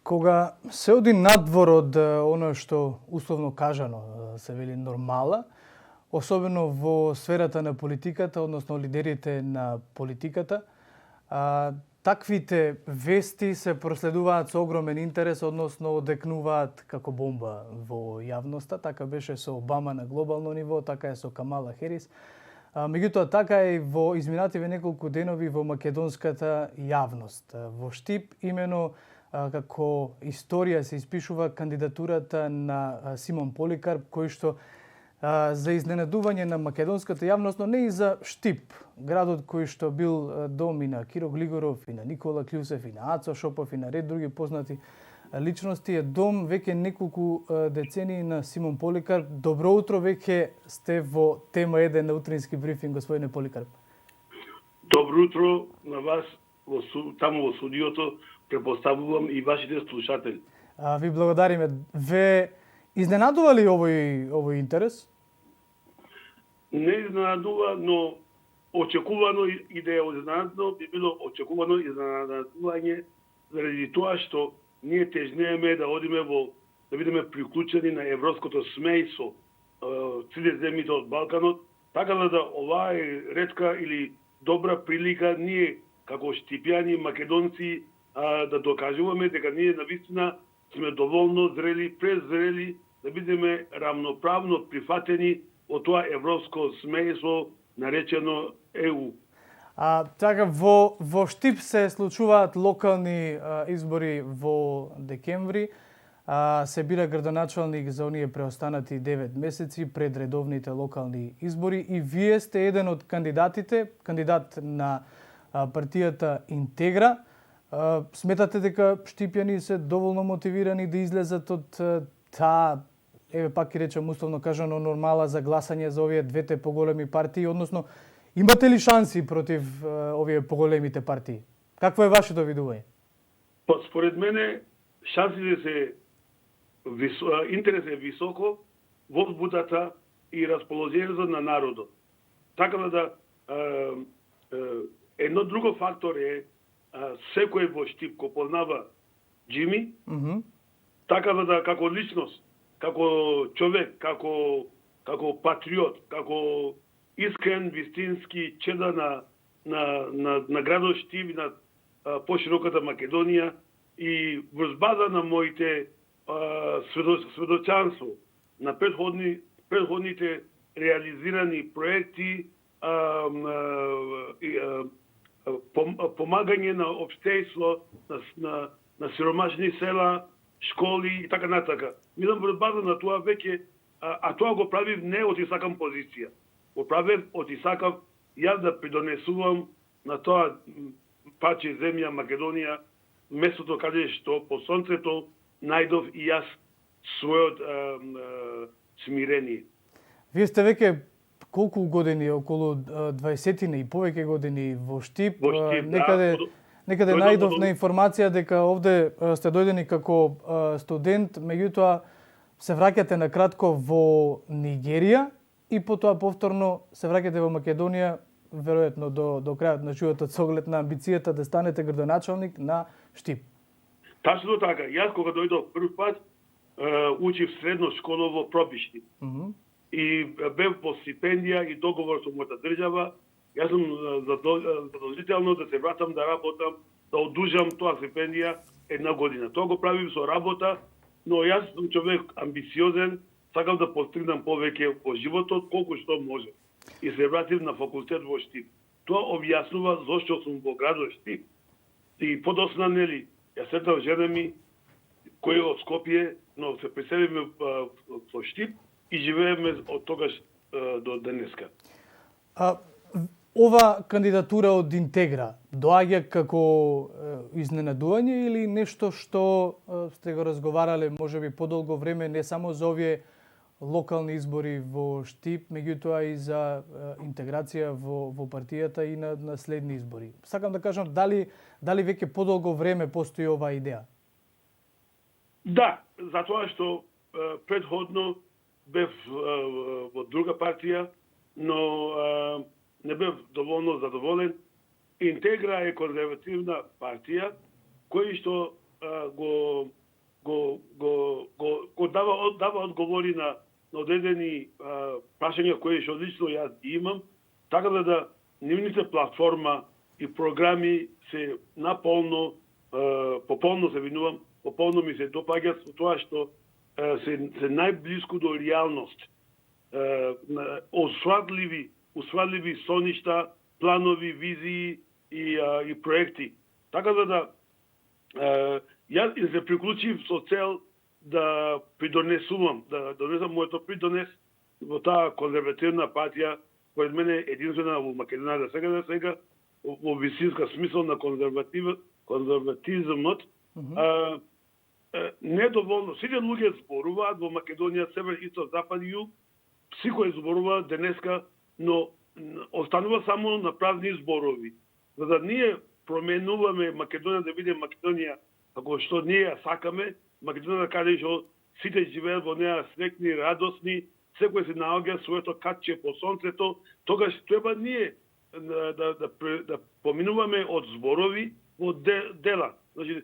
Кога се оди надвор од оно што условно кажано се вели нормала, особено во сферата на политиката, односно лидерите на политиката, таквите вести се проследуваат со огромен интерес, односно одекнуваат како бомба во јавноста. Така беше со Обама на глобално ниво, така е со Камала Херис. Меѓутоа, така е и во изминативе неколку денови во македонската јавност. Во Штип, имено како историја се испишува кандидатурата на Симон Поликарп, кој што за изненадување на македонската јавност, но не и за Штип, градот кој што бил дом и на Киро Глигоров, и на Никола Кљусев, и на Ацо Шопов, и на ред други познати личности, е дом веќе неколку децении на Симон Поликарп. Добро утро, веќе сте во тема 1 на утрински брифинг, господине Поликарп. Добро утро на вас, таму во студиото, препоставувам и вашите слушатели. Ви благодариме. Ве изненадува ли овој интерес? Не изненадува, но очекувано и да е изненадно, би било очекувано изненадување заради тоа што ние тежнееме да одиме да бидеме приклучени на европското смејство, сите земјите од Балканот, така да оваа е ретка или добра прилика ние како штипјани, македонци, да докажуваме дека ние навистина сме доволно зрели, презрели да бидеме рамноправно прифатени од тоа европско смејство наречено ЕУ. Така, во Штип се случуваат локални избори во декември. Се бира градоначалник за оние преостанати 9 месеци пред редовните локални избори и вие сте еден од кандидатите, кандидат на партијата Интегра. Сметате дека штипјани се доволно мотивирани да излезат од таа, пак и речем условно кажано, нормала за гласање за овие двете поголеми партии, односно имате ли шанси против овие поголемите партии? Какво е вашето видување? Според мене шансите се интерес е високо, возбудата и расположението на народот. Така да едно друго фактор е секој во Штип кој познава Джими, така да како личност, како човек, како патриот, како искрен, вистински чеда на градот Штип и на пошироката Македонија и врз база на моите сведочанство на предходните реализирани проекти, помагање на општество, на сиромашни села, школи и така натака. Мислам врз база на тоа веќе, тоа го правив не од исакам позиција. Го правев од исакав јас да придонесувам на тоа паче земја Македонија, местото каде што по сонцето најдов и јас својот смирение. Вие сте веќе колку години, околу 20 и повеќе години во Штип. Некаде најдов на информација дека овде сте дојдени како студент, меѓутоа се враќате на кратко во Нигерија и потоа повторно се враќате во Македонија, веројатно до крајот на животот со оглед на амбицијата да станете градоначалник на Штип. Тачно така. Јас кога дојдов прв пат, учив средно школа во Пробишни. И бев по стипендија и договор со мојата држава. Јас сум задолжително да се вратам да работам, да одужам тоа стипендија 1 година. Тоа го правим со работа, но јас сум човек амбициозен, сакам да постигнам повеќе во животот колку што може. И се вратив на факултет во Штип. Тоа објаснува зошто сум во градот Штип. И подосна, нели, јас сретав жена ми, кој е од Скопје, но се преселиме во Штип и живееме од тогаш до денеска. Ова кандидатура од Интегра доаѓа како изненадување или нешто што сте го разговарале можеби подолго време, не само за овие локални избори во Штип, меѓутоа и за интеграција во партијата и на следни избори? Сакам да кажам, дали веќе подолго време постои оваа идеја? Да, затоа што предходно бев во друга партија, но не бев доволно задоволен. Интегра е конзервативна партија кој што го дава одговори на одредени прашања кои што лично јас имам, така да нивните платформа и програми се наполно, пополно се винувам, пополно ми се допаѓат со тоа што се најблиску до реалност. Усвадливи соништа, планови, визии и проекти. Така да јас се приклучив со цел да придонесувам, да донесам моето придонес во таа конзервативна партија, според мене единствена во Македонија сега, во висинска смисол на конзерватизмот. Недоволно. Сите луѓе зборуваат во Македонија, север, исток, запад и југ, секој зборува денеска, но останува само на празни зборови. За да ние променуваме Македонија, да биде Македонија како што ние ја сакаме, Македонија каде што сите живеат во неа среќни, радосни, секој се наоѓа своето катче по сонцето, тогаш треба ние да поминуваме од зборови во дела. Значи,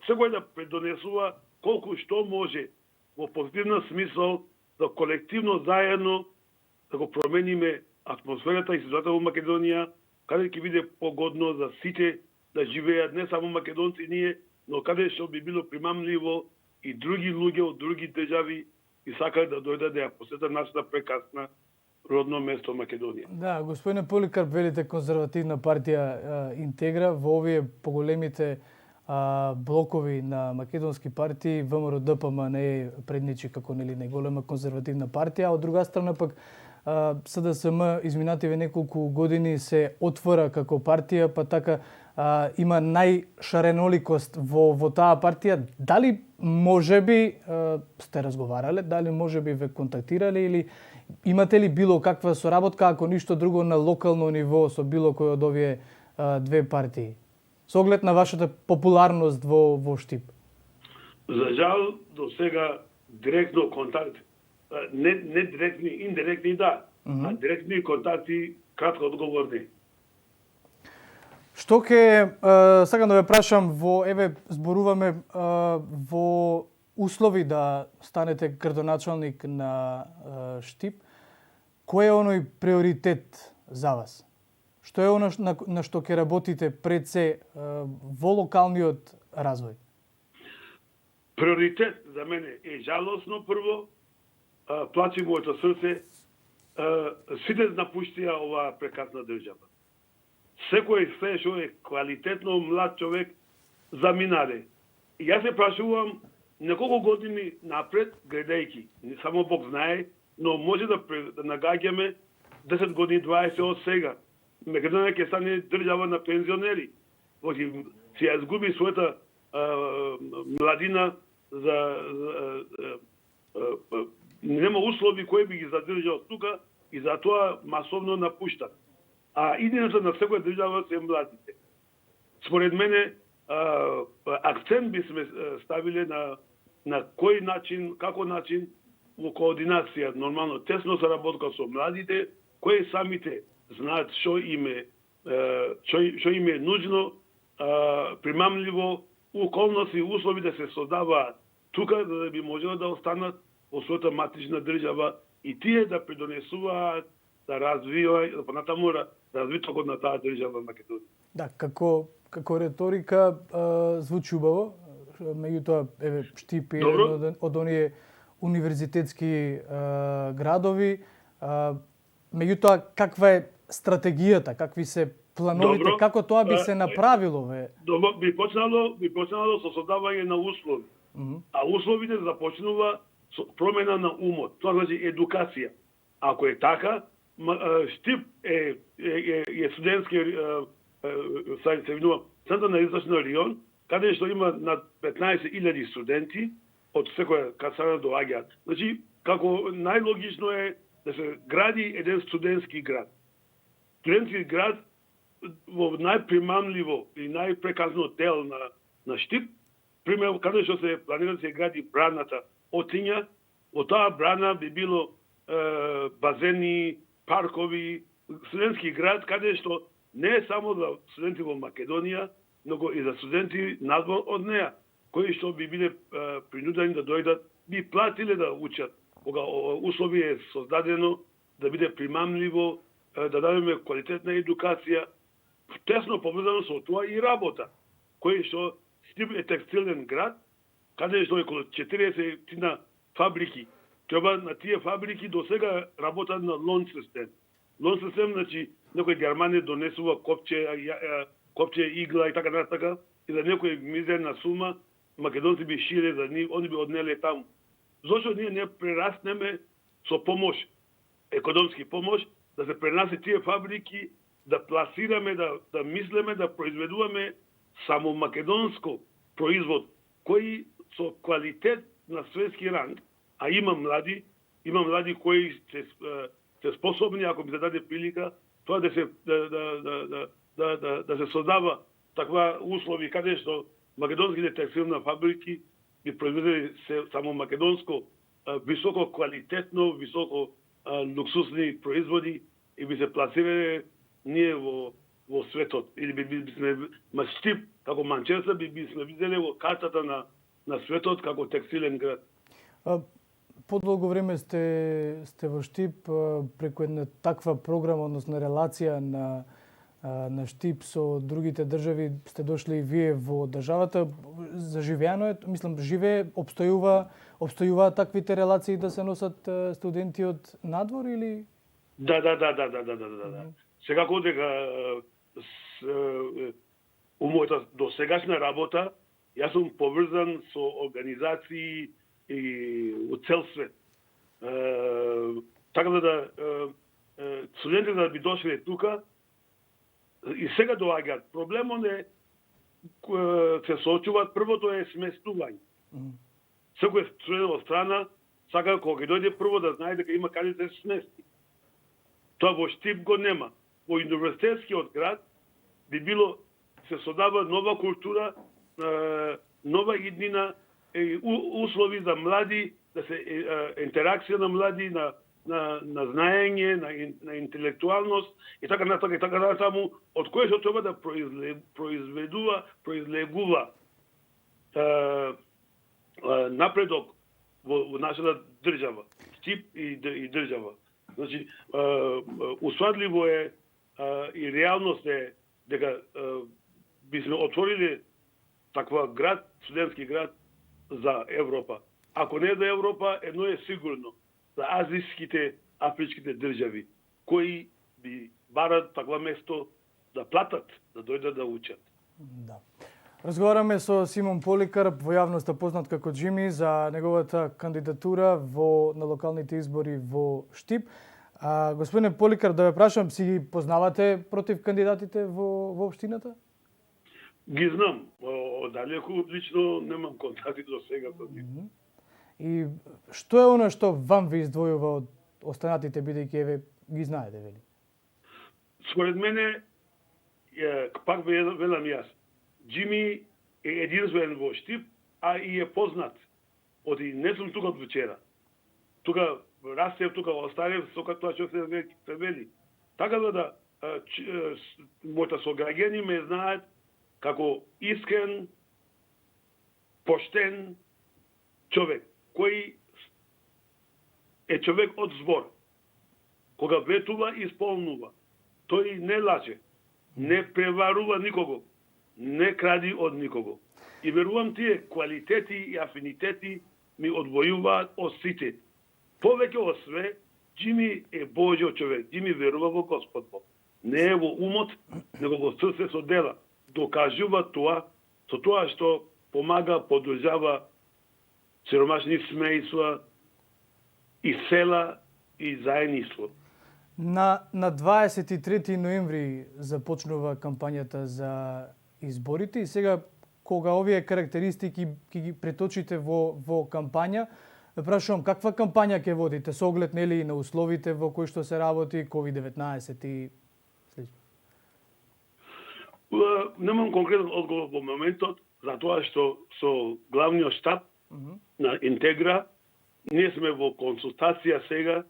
секој да предонесува колку што може во позитивна смисол да колективно заедно да го промениме атмосферата и ситуацијата во Македонија, каде ќе биде погодно за сите да живеат, не само македонци ние, но каде што би било примамливо и други луѓе од други држави и сакаат да дојдат да ја посетат нашата прекрасна родно место Македонија. Да, господине Поликарп, велите конзервативна партија интегра во овие поголемите блокови на македонски партии. ВМРО ДПМ не е предничи како нели најголема конзервативна партија, а од друга страна пак СДСМ изминативе неколку години се отвора како партија, па така има најшареноликост во таа партија. Дали можеби сте разговарале, дали можеби ве контактирале или имате ли било каква соработка, ако ништо друго на локално ниво со било кој од овие две партии? Со оглед на вашата популарност во Штип? За жал, до сега директно контакт, не директни, индиректни да, а директни контакти, кратко одговор не. Што сакам да ве прашам, зборуваме во услови да станете градоначалник на Штип, кој е оној приоритет за вас? Што е оно на што ќе работите пред се во локалниот развој? Приоритет за мене е жалосно прво, плачи моето срце, сите напуштија оваа прекрасна држава. Секој се што е квалитетно млад човек заминале. И јас се прашувам неколку години напред, гледајќи, не само Бог знае, но може да нагаѓаме 10 години, 20 од сега. Македонија ќе стане држава на пензионери. Си ја изгуби својата младина нема услови кои би ги задржал тука и затоа масовно напуштат. А идената на секоја држава се младите. Според мене, акцент би сме ставиле на кој начин, како начин, во координација, нормално, тесно соработка со младите, кои самите знаат што им е нужно, примамливо, околности и услови да се создаваат тука, да би можело да останат во својата матична држава и тие да придонесуваат да развиваат, да понатаму развитокот на таа држава Македонија. Да, како реторика звучи убаво, меѓутоа Штип е еден од оние универзитетски градови. Меѓутоа, каква е стратегијата, какви се плановите, како тоа би се направило? Би почнало со создавање на услови. А условите започнува со промена на умот. Тоа значи едукација. Ако е така, Штип е студентски центар на Источен регион, каде што има над 15.000 студенти од секоја касара доаѓаат. Значи, како најлогично е да се гради еден студентски град. Студентски град во најпримамливо и најпреказно дел на Штип, пример, каде што се планира да се гради браната Отиња, во таа брана би било базени, паркови, студентски град, каде што не е само за студенти во Македонија, но и за студенти надвор од неа, кои што би биле принудени да дојдат, би платиле да учат, кога услови е создадено да биде примамливо, да дадеме квалитетна едукација, тесно поврзано со тоа и работа, кој што Штип е текстилен град, каде што е околу 40 фабрики. Треба на тие фабрики до сега работат на лон систем. Лон систем, значи, некој Германија донесува копче, игла и така натака, и за некој мизерна сума, македонци би шиле за нив, они би однеле таму. Зошто ние не прераснеме со помош, економски помош, да се пренасе тие фабрики, да пласираме, да мислеме, да произведуваме само македонско производ, кои со квалитет на светски ранг, а има млади кои се способни, ако би се даде прилика, тоа да се создава таква услови, каде што македонските текстилни фабрики би произведели само македонско, високо квалитетно, високо луксусни производи и би се пласирале ние во светот. Или би сме Штип, како Манчестер, би сме виделе во картата на светот како текстилен град. Подолго време сте во Штип, преку една таква програма, односно релација на Штип со другите држави, сте дошли и вие во државата. Заживеано е, мислам, живее, обстојуваат таквите релации да се носат студенти од надвор или? Да. Секако дека у мојата досегашна работа, јас сум поврзан со организации и од цел свет. Така да студентите да би дошли тука и сега доаѓаат. Проблемот е се соочуваат, првото е сместување. Секој студент од страна сака кога ќе дојде прво да знае дека има каде да се смести. Тоа во Штип го нема. Во универзитетскиот град би било се создава нова култура, нова иднина, услови за млади, да се интеракција на млади, на знаење, на интелектуалност и така натаму, од кој што треба да произлегува напредок во нашата држава, Штип и држава. Значи, усвадливо е и реалност е дека би сме отворили таква град, студентски град за Европа. Ако не за Европа, едно е сигурно, за азijските, афричките држави, кои би барат таква место да платат, да дојдат да учат. Да. Разговараме со Симон Поликарп, во јавноста познат како Џими, за неговата кандидатура на локалните избори во Штип. Господине Поликарп, да ве прашам, си ги познавате против кандидатите во општината? Ги знам. Одалеку лично немам контакти до сега со нив. И што е оно што вам ви издвојува од останатите, бидејќи еве ги знаете, вели? Според мене, пак велам јас, Џими е единствен во Штип, а и е познат. Оди не сум тука од вчера. Тука растев, тука оставев, со тоа што се вели. Така да моите сограѓани ме знаат како искрен, поштен човек, кој е човек од збор. Кога ветува, исполнува. Тој не лаже, не преварува никого, не кради од никого. И верувам тие квалитети и афинитети ми одвојуваат од сите. Повеќе од све, Џими е Божјо човек. Џими верува во Господ Бог. Не е во умот, него во срце со дела. Докажува тоа, со тоа што помага, поддржава сиромашни семејства и села и заедништво. На 23 ноември започнува кампањата за изборите и сега кога овие карактеристики ќе ги преточите во кампања, прашувам каква кампања ќе водите со оглед нели на условите во кои што се работи, COVID-19 и слично? Немам конкретен одговор во моментот, затоа што со главниот штаб на Интегра ние сме во консултација сега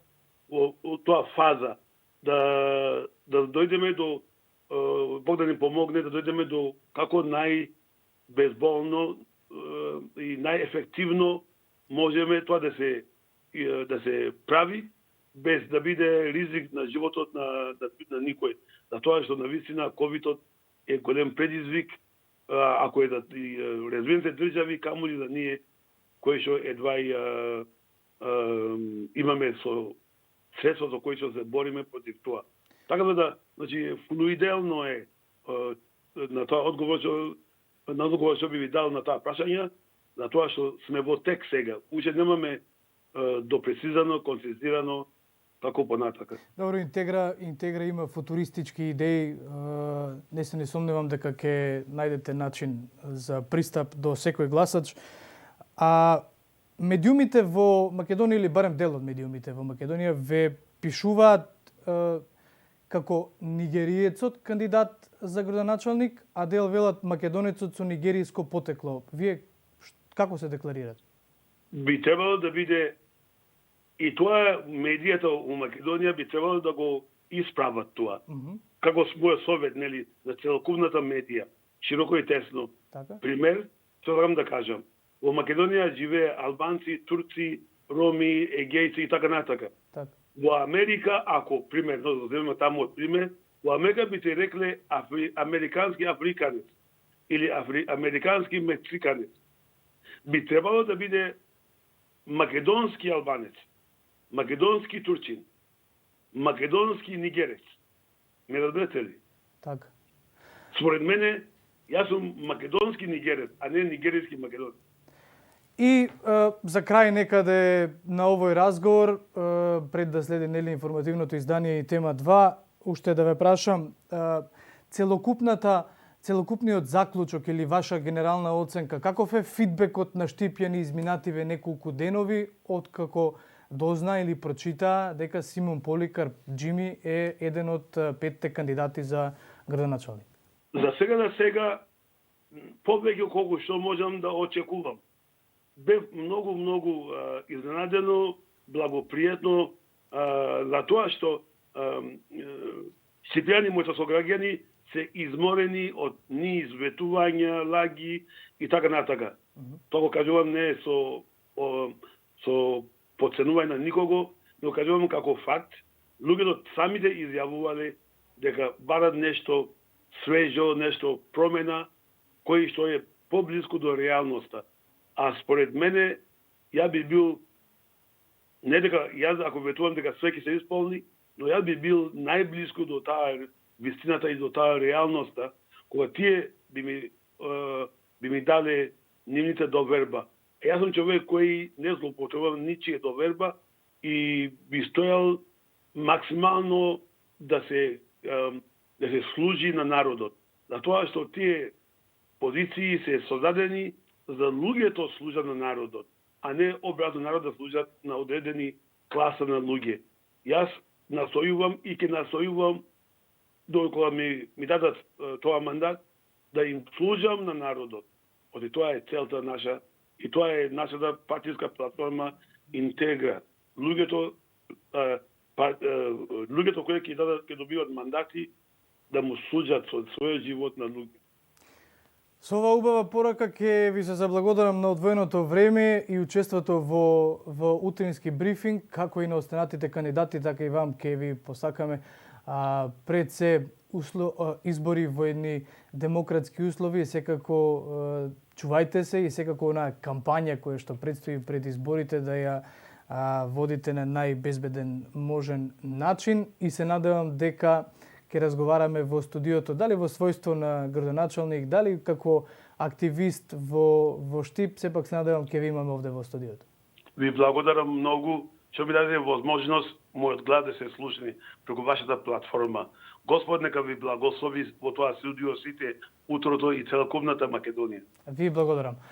во тоа фаза да дојдеме до Бог да ни помогне да дојдеме до како најбезболно и најефективно можеме тоа да се прави без да биде ризик на животот на никој. За тоа што навистина ковидот е голем предизвик, ако е да развиените држави, камоли да ние кои што едва имаме со средства за кои што се бориме против тоа. Така да, значи, флуиделно е на тоа одговор што би ви дал на таа прашање, на тоа што сме во тек сега. Уште немаме допрецизирано, концизирано како понатака. Добро, Интегра има футуристички идеи. Не се не сомневам дека ќе најдете начин за пристап до секој гласач. А медиумите во Македонија, или барем дел од медиумите во Македонија, ве пишуваат како нигериецот кандидат за градоначалник, а дел велат македонецот со нигеријско потекло. Вие како се декларирате? Би требало да биде и тоа медијата во Македонија би требало да го исправат тоа. Како мој совет, нели, за целокупната медија, широко и тесно. Така? Пример, што сакам да кажам. Во Македонија живее албанци, турци, роми, егејци и така натака. Така. Во Америка, ако примерно да земеме таму од пример, во Америка би се рекле американски африканец или американски мексиканец. Би требало да биде македонски албанец, македонски турчин, македонски нигерец. Ме разберете ли? Така. Според мене, јас сум македонски нигерец, а не нигеријски македонец. И за крај некаде на овој разговор, пред да следи нели информативното издание и тема 2, уште да ве прашам, целокупниот заклучок или ваша генерална оценка, каков е фидбекот на Штипјани изминативе неколку денови, откако дозна или прочита дека Симон Поликарп Џими е еден од 5 кандидати за градоначалник? За сега, повеќе колку што можам да очекувам. Бев многу изненадено, благопријатно за тоа што Штипјани, моите сограѓани, се изморени од низ ветувања, лаги и така натака. Тоа го кажувам не со подценување на никого, но кажувам како факт. Луѓето самите изјавувале дека барат нешто свежо, нешто промена, кој што е поблиску до реалноста. А според мене, ја би бил, не дека јас ако ветувам дека све ќе се исполни, но ја би бил најблиску до таа вистината и до таа реалноста, кога тие би ми дале нивните доверба. Јас сум човек кој не злоупотребувам ничија доверба и би стојал максимално да се служи на народот. Затоа што тие позиции се создадени за луѓето служат на народот, а не обратно народот да служат на одредени класа на луѓе. Јас настојувам и ќе настојувам докога ми дадат тоа мандат да им служам на народот. Оти тоа е целта наша и тоа е нашата партиска платформа Интегра. Луѓето кои ќе добиват мандати да му служат со својот живот на луѓе. Со ова убава порака ќе ви се заблагодарам на одвоеното време и учеството во утрински брифинг, како и на останатите кандидати, така и вам ќе ви посакаме пред се избори во едни демократски услови, секако чувајте се и секако онаа кампања која што предстои пред изборите да ја водите на најбезбеден можен начин и се надевам дека ќе разговараме во студиото, дали во својство на градоначалник, дали како активист во Штип, сепак се надевам ќе ви имаме овде во студиото. Ви благодарам многу што ми даде возможност мојот глас да се слушне преку вашата платформа. Господ нека ви благослови во тоа студио сите утрото и целокупната Македонија. Ви благодарам.